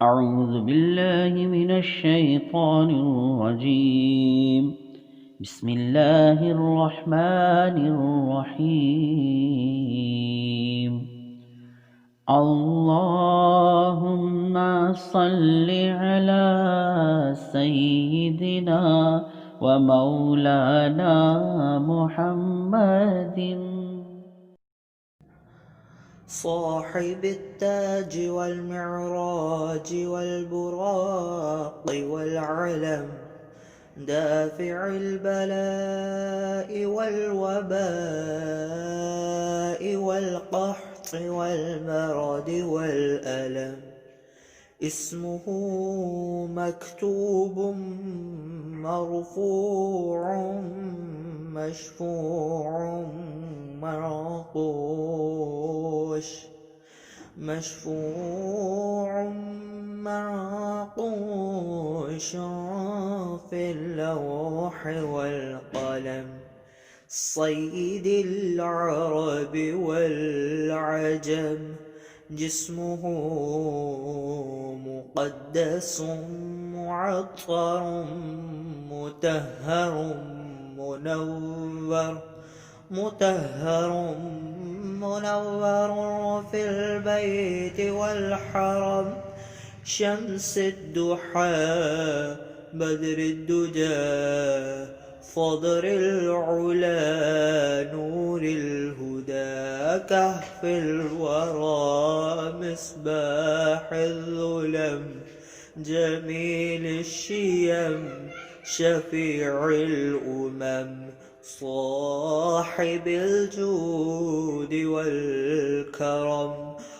أعوذ بالله من الشيطان الرجيم. بسم الله الرحمن الرحيم. اللهم صل على سيدنا ومولانا محمد صاحب التاج والمعراج والبراق والعلم، دافع البلاء والوباء والقحط والمرض والألم. اسمه مكتوب مرفوع مشفوع منقوش في اللوح والقلم. سيد العرب والعجم، جسمه مقدس معطر مطهر منور في البيت والحرم. شمس الضحى بدر الدجى، فضر العلا نور الهدى. كهف الورى مصباح الظلم، جميل الشيم شفيع الأمم. صاحب الجود والكرم،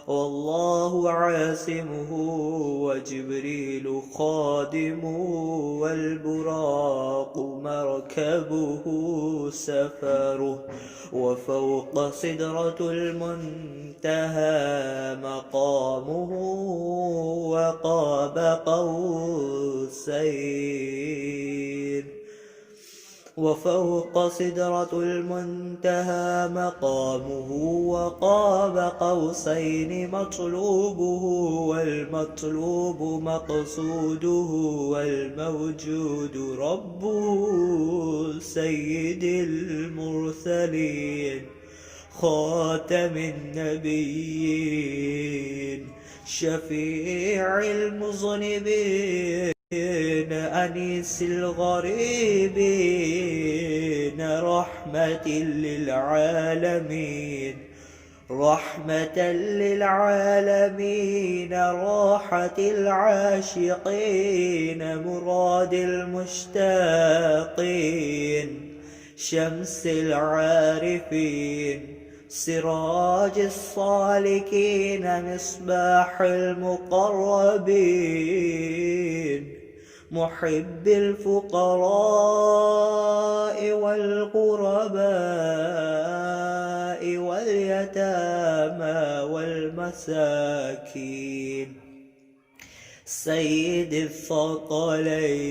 والله عاصمه وجبريل خادمه، والبراق مركبه سفره. وفوق سدرة المنتهى مقامه، وقاب قوسين. وفوق سدرة المنتهى مقامه، وقاب قوسين. مطلوبه والمطلوب مقصوده، والموجود ربه. سيد المرسلين خاتم النبيين، شفيع المذنبين، أنيس الغريبين. رحمة للعالمين، راحة العاشقين، مراد المشتاقين. شمس العارفين، سراج الصالكين، مصباح المقربين. محب الفقراء والغرباء واليتامى والمساكين. سيد الثقلين،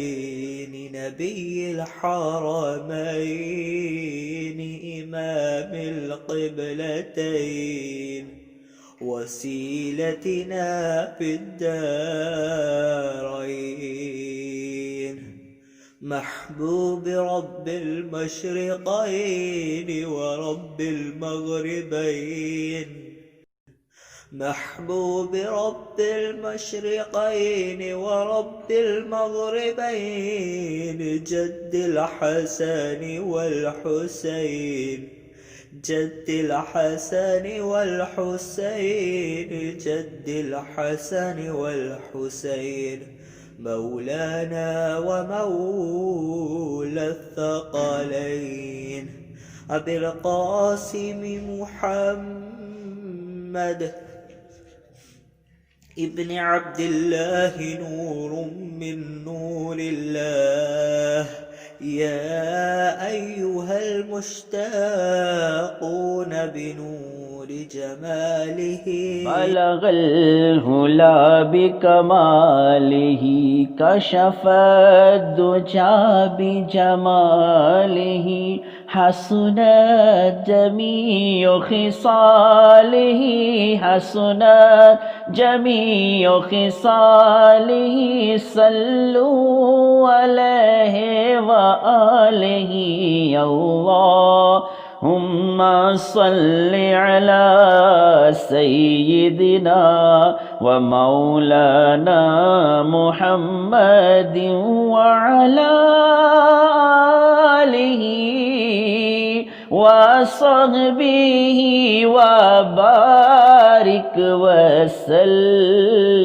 نبي الحرمين، إمام القبلتين، وسيلتنا في الدارين. محبوب رب المشرقين ورب المغربين. محبوب رب المشرقين ورب المغربين. جد الحسن والحسين، جد الحسن والحسين، جد الحسن والحسين. مولانا ومولى الثقلين، أبي القاسم محمد ابن عبد الله، نور من نور الله. يا أيها المشتاقون بنور جماله، بلغ الهلا بكماله، كشف الدجى بجماله. حسنت جميع خصاله، حسنت جميع خصاله صلوا عليه وآله اللهم صل على سيدنا ومولانا محمد وعلى آله وصحبه وبارك وسلم